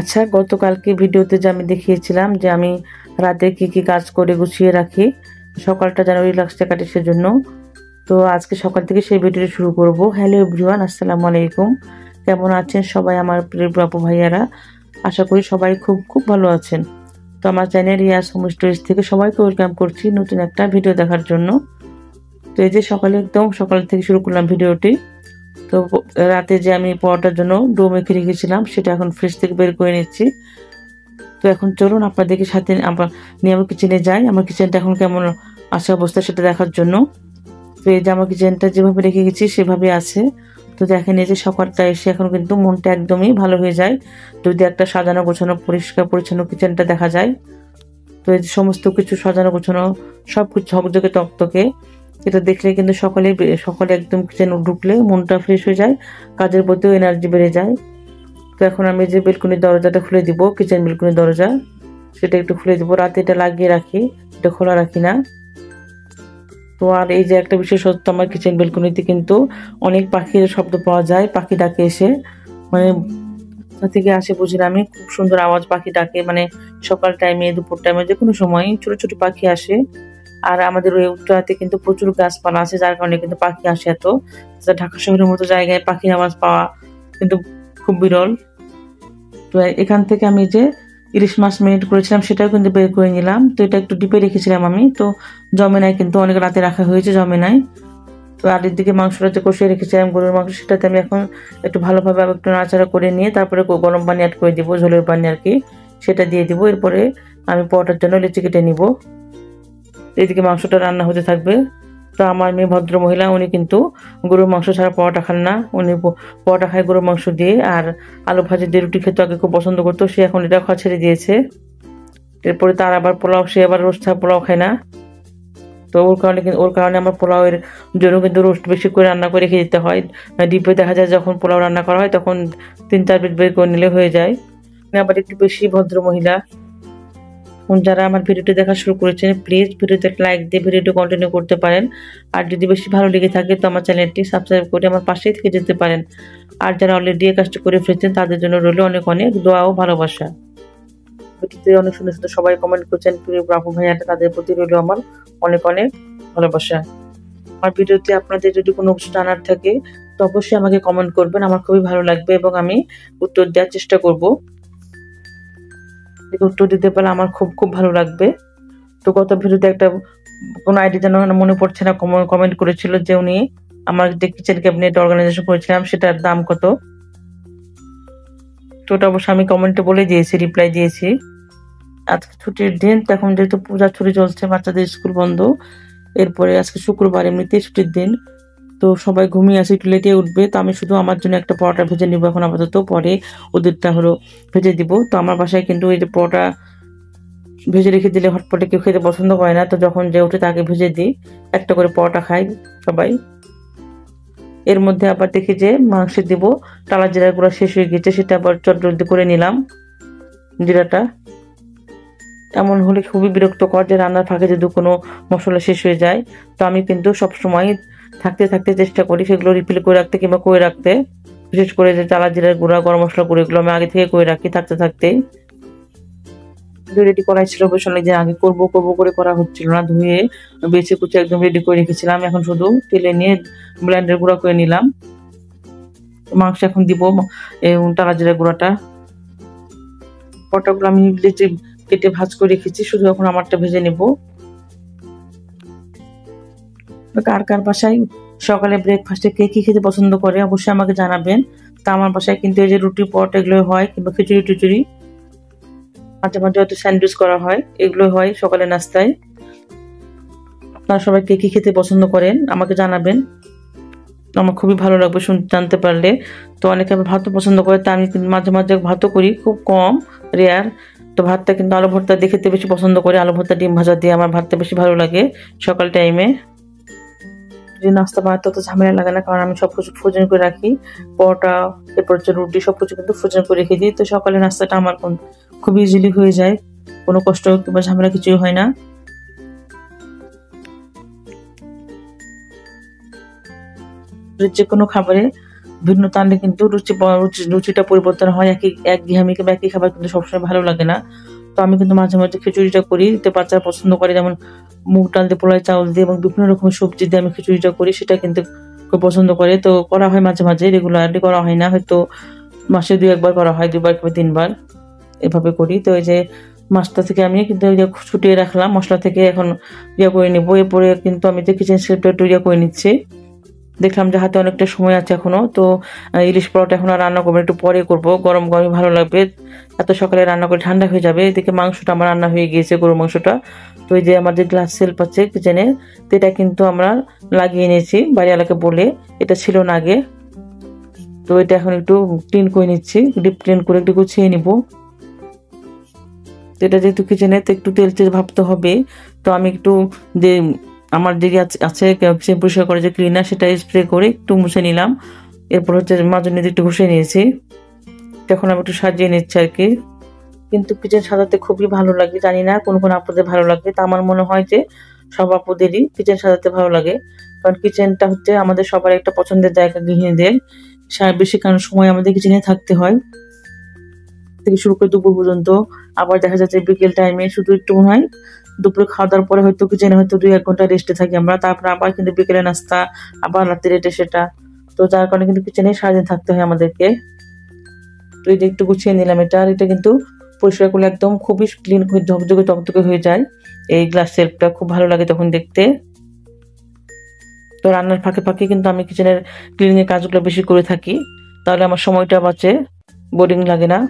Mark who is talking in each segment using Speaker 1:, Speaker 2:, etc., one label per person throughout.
Speaker 1: আচ্ছা, গতকালকে ভিডিওতে যে আমি দেখিয়েছিলাম যে আমি রাতে কি কাজ করে গুছিয়ে রাখি সকালটা যেন রিল্যাক্সে কাটে সেজন্য। তো আজকে সকাল থেকে সেই ভিডিওটি শুরু করব। হ্যালো এভরিওয়ান, আসসালামু আলাইকুম। কেমন আছেন সবাই আমার প্রিয় আপু ভাইয়ারা? আশা করি সবাই খুব খুব ভালো আছেন। তো আমার চ্যানেল রিয়াজ হোম স্টোরিজ থেকে সবাইকে ওয়েলকাম করছি নতুন একটা ভিডিও দেখার জন্য। তো এই যে একদম সকাল থেকে শুরু করলাম ভিডিওটি। তো রাতে যে আমি পরোটার জন্য ডো মেখে রেখেছিলাম সেটা এখন ফ্রিজ থেকে বের করে নিচ্ছি। তো এখন চলুন আপনাদেরকে সাথে নিয়ে আমার কিচেনে যাই। আমার কিচেনটা এখন কেমন আছে অবস্থা সেটা দেখার জন্য। তো এই যে আমার কিচেনটা যেভাবে রেখে গেছি সেভাবে আছে। তো দেখেন এই যে সকালটা এসে এখন কিন্তু মনটা একদমই ভালো হয়ে যায় যদি একটা সাজানো গোছানো পরিষ্কার পরিচ্ছন্ন কিচেনটা দেখা যায়। তো এই যে সমস্ত কিছু সাজানো গোছানো সবকিছু ঝকঝকে তকতকে, এটা দেখলে কিন্তু সকালে একদম কিচেন ঢুকলে মনটা ফ্রেশ হয়ে যায়, কাজের প্রতিও এনার্জি বেড়ে যায়। তো এখন আমি যে বেলকনির দরজাটা খুলে দিব, কিচেন বেলকনির দরজা সেটা একটু খুলে দিব। রাতে এটা লাগিয়ে রাখি, এটা খোলা রাখি না। তো আর এই যে একটা বিশেষত্ব, আমার কিচেন বেলকনিতে কিন্তু অনেক পাখির শব্দ পাওয়া যায়। পাখি ডাকে এসে, মানে কোথা থেকে আসে বুঝি না আমি, খুব সুন্দর আওয়াজ পাখি ডাকে, মানে সকাল টাইমে দুপুর টাইমে যে কোনো সময় ছোট ছোট পাখি আসে। আর আমাদের ওই উত্তরাতে কিন্তু প্রচুর গাছপালা আছে, যার কারণে কিন্তু পাখি আসে এত। ঢাকা শহরের মতো জায়গায় পাখির আওয়াজ পাওয়া কিন্তু খুব বিরল। তো এখান থেকে আমি যে ইলিশ মাছ মেরিনেট করেছিলাম সেটাও কিন্তু বের করে নিলাম। তো এটা একটু ডিপে রেখেছিলাম আমি, তো জমে নাই, কিন্তু অনেক রাতে রাখা হয়েছে, জমে নাই। তো আগের দিকে মাংসটাতে কষিয়ে রেখেছিলাম গরুর মাংস, সেটাতে আমি এখন একটু ভালোভাবে একটু নাড়াচাড়া করে নিয়ে তারপরে গরম পানি অ্যাড করে দিব, ঝোলের পানি আর কি, সেটা দিয়ে দিব। এরপরে আমি পরোটার জন্য লিচি কেটে নিব। এদিকে মাংসটা রান্না হতে থাকবে। তো আমার মেয়ে ভদ্র মহিলা, উনি কিন্তু গরুর মাংস ছাড়া পরোটা খান না, উনি পরোটা খায় গরুর মাংস দিয়ে, আর আলু ভাজি দিয়ে রুটি খেতে আগে খুব পছন্দ করতো, সে এখন এটা খাওয়া ছেড়ে দিয়েছে। এরপরে তার আবার পোলাও, সে আবার রোস্ট ছাড়া পোলাও খায় না। তো ওর কারণে আমার পোলাওয়ের জন্য কিন্তু রোস্ট বেশি করে রান্না করে রেখে দিতে হয়। ডিপে দেখা যায় যখন পোলাও রান্না করা হয় তখন 3-4 পিস বের করে নিলে হয়ে যায়। আবার একটু বেশি ভদ্র মহিলা। যারা আমার ভিডিওটি দেখা শুরু করেছেন প্লিজ ভিডিওতে একটা লাইক দিয়ে ভিডিওটি কন্টিনিউ করতে পারেন। আর যদি বেশি ভালো লেগে থাকে তো আমার চ্যানেলটি সাবস্ক্রাইব করে আমার পাশেই থেকে যেতে পারেন। আর যারা অলরেডি এই কাজটি করে ফেলেছেন তাদের জন্য রইল অনেক অনেক দোয়া ও ভালোবাসা। ভিডিওতে অনেক সুন্দর সুন্দর সবাই কমেন্ট করছেন, প্রিয় আপু ভাইয়াটা, তাদের প্রতি রইল আমার অনেক অনেক ভালোবাসা। আমার ভিডিওতে আপনাদের যদি কোনো কিছু জানার থাকে তো অবশ্যই আমাকে কমেন্ট করবেন, আমার খুবই ভালো লাগবে এবং আমি উত্তর দেওয়ার চেষ্টা করব। উত্তর দিতে পারলে আমার খুব খুব ভালো লাগবে। তো গত ভিডিওতে একটা কোনো আইডি যেন মনে পড়ছে না, কমেন্ট করেছিল যে উনি আমার যে কিচেন ক্যাবিনেট অর্গানাইজেশন করেছিলাম সেটার দাম কত। তো ওটা অবশ্য আমি কমেন্টে বলে দিয়েছি, রিপ্লাই দিয়েছি। আজকে ছুটির দিন, এখন যেহেতু পূজার ছুটি চলছে, বাচ্চাদের স্কুল বন্ধ, এরপরে আজকে শুক্রবার, এমনিতে ছুটির দিন, তো সবাই ঘুমিয়ে আসে, একটু লেটে উঠবে। তো আমি শুধু আমার জন্য একটা পরোটা ভেজে নিবো এখন আপাতত, পরে ওদেরটা হলো ভেজে দিব। তো আমার বাসায় কিন্তু এই যে পরোটা ভেজে রেখে দিলে হটপটে কেউ খেতে পছন্দ করে না, তো যখন যে ওঠে তাকে ভেজে দিই, একটা করে পরোটা খাই সবাই। এর মধ্যে আবার দেখি যে মাংসে দিব টালা জিরার গুঁড়া শেষ হয়ে গেছে, সেটা আবার চটজলদি করে নিলাম জিরাটা। এমন হলে খুবই বিরক্তকর যে রান্নার ফাঁকে যদি কোনো মশলা শেষ হয়ে যায়। তো আমি কিন্তু সবসময় থাকতে থাকতে চেষ্টা করি সেগুলো রিফিল করে রাখতে কিংবা করে রাখতে। বিশেষ করে যে টালা জিরার গুঁড়া, গরম মশলা গুঁড়ো, এগুলো আমি আগে থেকে করে রাখি থাকতে থাকতেই। রেডি করাই ছিল অবশ্য, অনেক দিন আগে করবো করবো করে করা হচ্ছিল না, ধুয়ে বেছে কুচে একদম রেডি করে রেখেছিলাম। এখন শুধু তেলে নিয়ে ব্লেন্ডার গুঁড়া করে নিলাম। মাংস এখন দিব টালা জিরা গুঁড়াটা। পরোটাগুলো আমি কেটে ভাজ করে রেখেছি, শুধু এখন আমারটা ভেজে নেব। কার কার বাসায় সকালে ব্রেকফাস্টে কে কি খেতে পছন্দ করে অবশ্যই আমাকে জানাবেন। তা আমার বাসায় কিন্তু এই যে রুটি পরোটা এগুলো হয়, কিংবা খিচুড়ি টিচুড়ি, মাঝে মাঝে হয়তো স্যান্ডউইচ করা হয়, এগুলো হয় সকালে নাস্তায়। আপনারা সবাই কে কি খেতে পছন্দ করেন আমাকে জানাবেন, আমার খুবই ভালো লাগবে জানতে পারলে। তো অনেকে ভাতও পছন্দ করে, তা আমি মাঝে মাঝে ভাতও করি, খুব কম, রেয়ার। তো ভাতটা কিন্তু আলু ভর্তা দিয়ে খেতে বেশি পছন্দ করি, আলু ভর্তা ডিম ভাজা দিয়ে আমার ভাতটা বেশি ভালো লাগে সকাল টাইমে। যদি নাস্তা বানাতে তো ঝামেলা লাগে না, কারণ আমি সবকিছু ফ্রোজেন করে রাখি, পরোটা, এরপর হচ্ছে রুটি, সবকিছু কিন্তু ফ্রোজেন করে রেখে দিই। তো সকালে নাস্তাটা আমার খুব ইজিলি হয়ে যায়, কোনো কষ্ট কিংবা ঝামেলা কিছুই হয় না। যে কোনো খাবারে ভিন্নতা আনলে কিন্তু রুচিটা পরিবর্তন হয়। একঘেয়েমি কিংবা একই খাবার কিন্তু সবসময় ভালো লাগে না। তো আমি কিন্তু মাঝে মাঝে খিচুড়িটা করি, এতে বাচ্চারা পছন্দ করে। যেমন মুগ ডাল দিয়ে, পোলাও চাউল দিয়ে এবং বিভিন্ন রকমের সবজি দিয়ে আমি খিচুড়িটা করি, সেটা কিন্তু খুব পছন্দ করে। তো করা হয় মাঝে মাঝে, রেগুলারলি করা হয় না, হয়তো মাসে 2-1 বার করা হয়, 2 বার কিংবা 3 বার এভাবে করি। তো এই যে মাছটা থেকে আমি কিন্তু ছুটিয়ে রাখলাম মশলা থেকে, এখন করে নেবো। এরপরে কিন্তু আমি যে কিচেন সেটটা একটু করে নিচ্ছি। দেখলাম যে হাতে অনেকটা সময় আছে এখনো, তো ইলিশ পরোটা এখন আর রান্না করবো, একটু পরে করবো, গরম গরমই ভালো লাগবে। এত সকালে রান্না করে ঠান্ডা হয়ে যাবে। এদিকে মাংসটা আমার রান্না হয়ে গিয়েছে, গরুর মাংসটা। তো এই যে আমার যে গ্লাস সেলফ আছে কিচেনে, তো এটা কিন্তু আমরা লাগিয়ে নিয়েছি বাড়িওয়ালাকে বলে, এটা ছিল না আগে। তো এটা এখন একটু ক্লিন করে নিচ্ছি, ডিপ ক্লিন করে একটু গুছিয়ে নিবো। তো এটা যেহেতু কিচেনে, তো একটু তেল ভাবতে হবে। তো আমি একটু যে আমার যে আছে পরিষ্কার করে যে ক্লিনার, সেটা স্প্রে করে একটু মুছে নিলাম। এরপর হচ্ছে মাজনি দিয়ে একটু ঘষে নিয়েছি। তখন আমি একটু সাজিয়ে নিচ্ছি আর কি। কিন্তু কিচেন সাজাতে খুবই ভালো লাগে, জানি না কোন কোন আপুদের ভালো লাগে, তা আমার মনে হয় যে সব আপুদেরই কিচেন সাজাতে ভালো লাগে। কারণ কিচেনটা হচ্ছে আমাদের সবার একটা পছন্দের জায়গা, গৃহিণীদের বেশি কারণ সময় আমাদের কিচেনে থাকতে হয়, থেকে শুরু করে দুপুর পর্যন্ত। আবার দেখা যাচ্ছে বিকেল টাইমে শুধু একটু মনে হয় দুপুরে খাওয়া দাওয়ার পরে হয়তো কিচেনে হয়তো 2-1 ঘন্টা রেস্টে থাকি আমরা, তারপরে আবার কিন্তু বিকেলে নাস্তা, আবার রাতের এটা সেটা। তো যার কারণে কিন্তু কিচেনে সারাদিন থাকতে হয় আমাদেরকে। তো এই যে একটু গুছিয়ে নিলাম এটা, আর এটা কিন্তু পরিষ্কার করলে একদম খুবই ক্লিন হয়ে ঝকঝকে টকটকে হয়ে যায়। এই গ্লাস সেলফটা খুব ভালো লাগে তখন দেখতে। তো রান্নার ফাঁকে ফাঁকে কিন্তু আমি কিচেনের ক্লিনিং এর কাজগুলো বেশি করে থাকি, তাহলে আমার সময়টা বাঁচে, বোরিং লাগে না।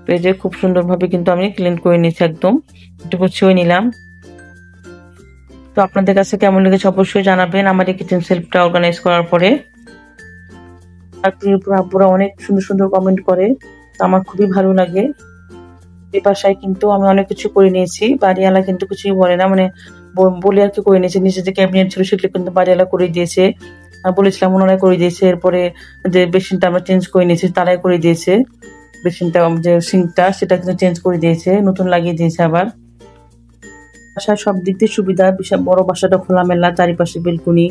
Speaker 1: তো এই যে খুব সুন্দরভাবে কিন্তু আমি ক্লিন করে নিচ্ছি, একদম একটু গুছিয়ে নিলাম। তো আপনাদের কাছে কেমন লেগেছে অবশ্যই জানাবেন আমার এই কিচেন সেলফটা অর্গানাইজ করার পরে। আর আপুরা অনেক সুন্দর সুন্দর কমেন্ট করে, তো আমার খুবই ভালো লাগে। এই বাসায় কিন্তু আমি অনেক কিছু করে নিয়েছি, বাড়িওয়ালা কিন্তু কিছুই বলে না, মানে বলে আর কি করে নিয়েছে। নিচে যে ক্যাবিনেট ছিল সেগুলো কিন্তু বাড়িওয়ালা করে দিয়েছে, বলেছিলাম ওনারাই করে দিয়েছে। এরপরে যে বেসিনটা আমরা চেঞ্জ করে নিয়েছি, তারাই করে দিয়েছে। বেসিনটা যে সিঙ্কটা, সেটা কিন্তু চেঞ্জ করে দিয়েছে, নতুন লাগিয়ে দিয়েছে আবার। বাসার সব দিক দিয়ে সুবিধা, বিশাল বড় বাসাটা খোলামেলা, চারিপাশে বেলকুনি।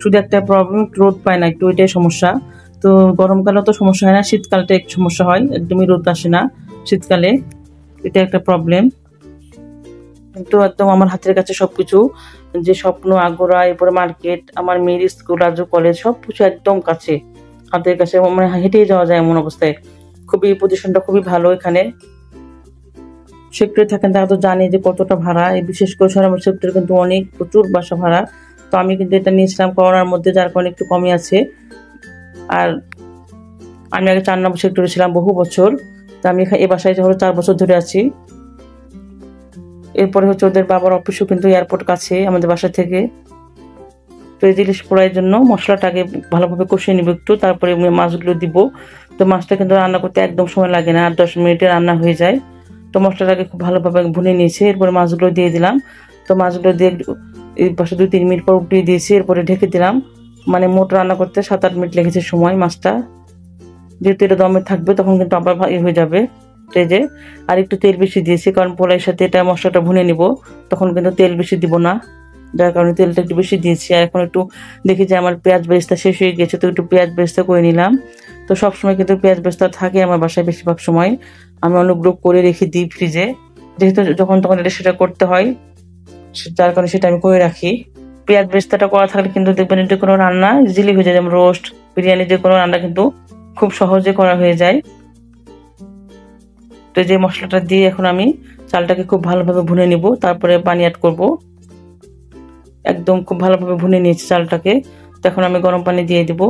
Speaker 1: শুধু একটা প্রবলেম, রোদ পায় না, একটু ওইটাই সমস্যা। তো গরমকালেও তো সমস্যা হয় না, শীতকালটা একটু সমস্যা হয়, একদমই রোদ আসে না শীতকালে, এটা একটা প্রবলেম। কিন্তু একদম আমার হাতের কাছে সবকিছু, যে স্বপ্ন, আগ্রা, এরপরে মার্কেট, আমার মেয়ের স্কুল, রাজ্য কলেজ, সবকিছু একদম কাছে, হাতের কাছে, মানে হেঁটেই যাওয়া যায় এমন অবস্থায়। খুবই পজিশনটা খুবই ভালো এখানে। সেক্টরে থাকেন তারা তো জানে যে কতটা ভাড়া, এই বিশেষ করে সরামপুর সেক্টরে কিন্তু অনেক প্রচুর বাসা ভাড়া। তো আমি কিন্তু এটা নিয়েছিলাম করোনার মধ্যে, যার কারণে একটু কমই আছে। আর আমি আগে 4 নম্বর সেক্টরে ছিলাম বহু বছর, তো আমি এই বাসায় হলো 4 বছর ধরে আছি। এরপরে হচ্ছে ওদের বাবার অফিসও কিন্তু এয়ারপোর্ট কাছে আমাদের বাসা থেকে। তো এই ইলিশ পোড়ার জন্য মশলাটাকে ভালোভাবে কষিয়ে নিব একটু, তারপরে মাছগুলো দিব। তো মাছটা কিন্তু রান্না করতে একদম সময় লাগে না, 8-10 মিনিটে রান্না হয়ে যায়। তো মশলাটাকে খুব ভালোভাবে ভুনে নিয়েছি, এরপরে মাছগুলো দিয়ে দিলাম। তো মাছগুলো দিয়ে এই পাশে 2-3 মিনিট পর উঠিয়ে দিয়েছি, এরপরে ঢেকে দিলাম। মানে মোট রান্না করতে 7-8 মিনিট লেগেছে সময়। মাছটা যেহেতু এটা দমে থাকবে, তখন কিন্তু আবার হয়ে যাবে। তো এই যে আর একটু তেল বেশি দিয়েছি, কারণ পোলাইয়ের সাথে এটা মশলাটা ভুনে নিব, তখন কিন্তু তেল বেশি দিব না, যার কারণে তেলটা একটু বেশি দিয়েছি। আর এখন একটু দেখি যে আমার পেঁয়াজ বেরেস্তা শেষ হয়ে গেছে, তো একটু পেঁয়াজ বেরেস্তা করে নিলাম। তো সবসময় কিন্তু পেঁয়াজ বেরেস্তা থাকে আমার বাসায়, বেশিরভাগ সময় আমি অনেকগুলো করে রেখে দিই ফ্রিজে, যেহেতু যখন তখন এটা সেটা করতে হয়, যার কারণে সেটা আমি করে রাখি। পেঁয়াজ বেরেস্তাটা করা থাকলে কিন্তু দেখবেন যে কোনো রান্না ইজিলি হয়ে যায়, যেমন রোস্ট, বিরিয়ানি, যে কোনো রান্না কিন্তু খুব সহজে করা হয়ে যায়। তো যে মশলাটা দিয়ে এখন আমি চালটাকে খুব ভালোভাবে ভুনে নিব, তারপরে পানি অ্যাড করব। একদম খুব ভালোভাবে ভুনে নিয়েছি চালটাকে, তো এখন আমি গরম পানি দিয়ে দিব।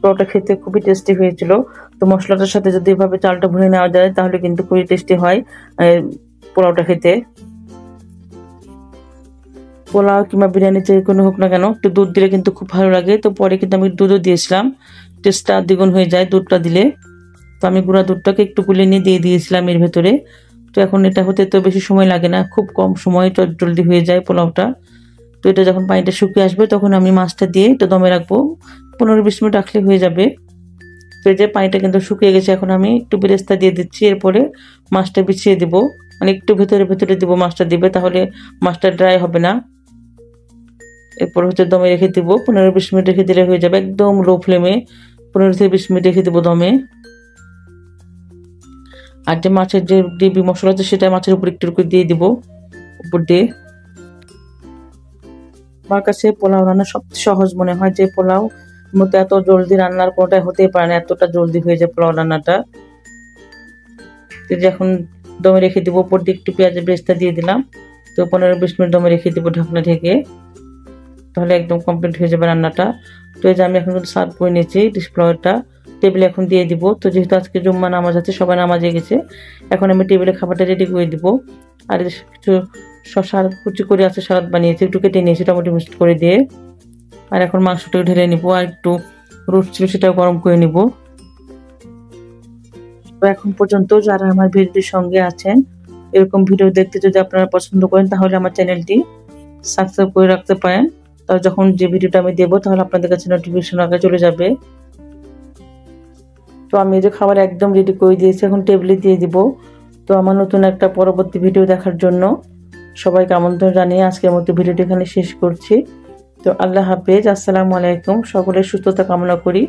Speaker 1: পোলাওটা খেতে খুবই টেস্টি হয়েছিল। তো মশলাটার সাথে যদি এভাবে চালটা ভুনে নেওয়া যায়, তাহলে কিন্তু খুবই টেস্টি হয় পোলাওটা খেতে। পোলাও কিংবা বিরিয়ানি যে কোনো হোক না কেন, একটু দুধ দিলে কিন্তু খুব ভালো লাগে। তো পরে কিন্তু আমি দুধও দিয়েছিলাম, টেস্টটা দ্বিগুণ হয়ে যায় দুধটা দিলে। তো আমি গুঁড়া দুধটাকে একটু গুলে নিয়ে দিয়ে দিয়েছিলাম এর ভেতরে। তো এখন এটা হতে তো বেশি সময় লাগে না, খুব কম সময় জলদি হয়ে যায় পোলাওটা। তো এটা যখন পানিটা শুকিয়ে আসবে, তখন আমি মাছটা দিয়ে একটু দমে রাখবো, 15-20 মিনিট রাখলে হয়ে যাবে। তো এই যে পানিটা কিন্তু শুকিয়ে গেছে, এখন আমি একটু বেরেস্তা দিয়ে দিচ্ছি, এরপরে মাছটা বিছিয়ে দিব, মানে একটু ভেতরে ভেতরে দিব মাছটা দিবে, তাহলে মাছটা ড্রাই হবে না। এরপর হচ্ছে দমে রেখে দিব 15-20 মিনিট রেখে দিলে হয়ে যাবে। একদম লো ফ্লেমে 15-20 মিনিট রেখে দেবো দমে। আর যে মাছের যে গ্রেভি মশলা আছে সেটা মাছের উপর একটু করে দিয়ে দিব উপর দিয়ে। আমার কাছে পোলাও রান্না সবচেয়ে সহজ মনে হয়, যে পোলাও মধ্যে এত জলদি রান্নার কোনোটাই হতেই পারে না, এতটা জলদি হয়ে যায় পোলাও রান্নাটা। এখন দমে রেখে দিব, উপর দিয়ে একটু পেঁয়াজের বেরেস্তা দিয়ে দিলাম। তো 15-20 মিনিট দমে রেখে দিব ঢাকনা ঢেকে, তাহলে একদম কমপ্লিট হয়ে যাবে রান্নাটা। তো এই যে আমি এখন কিন্তু সার্ভ করে নিয়েছি ডিশ পোলাওটা, টেবিলে এখন দিয়ে দিব। তো যেহেতু আজকে জুম্মা নামাজ আছে, সবাই নামাজে গেছে, এখন আমি টেবিলে খাবারটা রেডি করে দিব। আর কিছু শশা কুচি করে আছে, সালাদ বানিয়েছি, একটু কেটে নিয়েছি টমেটো মিক্সড করে দিয়ে। আর এখন মাংসটাকে ঢেলে নিব, আর একটু রোস্ট ছিল সেটাও গরম করে নিব। তো এখন পর্যন্ত যারা আমার ভিডিওটির সঙ্গে আছেন, এরকম ভিডিও দেখতে যদি আপনারা পছন্দ করেন, তাহলে আমার চ্যানেলটি সাবস্ক্রাইব করে রাখতে পারেন। তাহলে যখন যে ভিডিওটা আমি দেবো, তাহলে আপনাদের কাছে নোটিফিকেশন আগে চলে যাবে। তো আমি এই যে খাবার একদম রেডি করে দিয়েছি, এখন টেবিলে দিয়ে দিব। তো আমার নতুন একটা পরবর্তী ভিডিও দেখার জন্য সবাইকে আমন্ত্রণ জানিয়ে আজকের মতো ভিডিওটি এখানে শেষ করছি। তো আল্লাহ হাফেজ, আসসালামু আলাইকুম। সকলের সুস্থতা কামনা করি,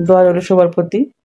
Speaker 1: দোয়া রইল সবার প্রতি।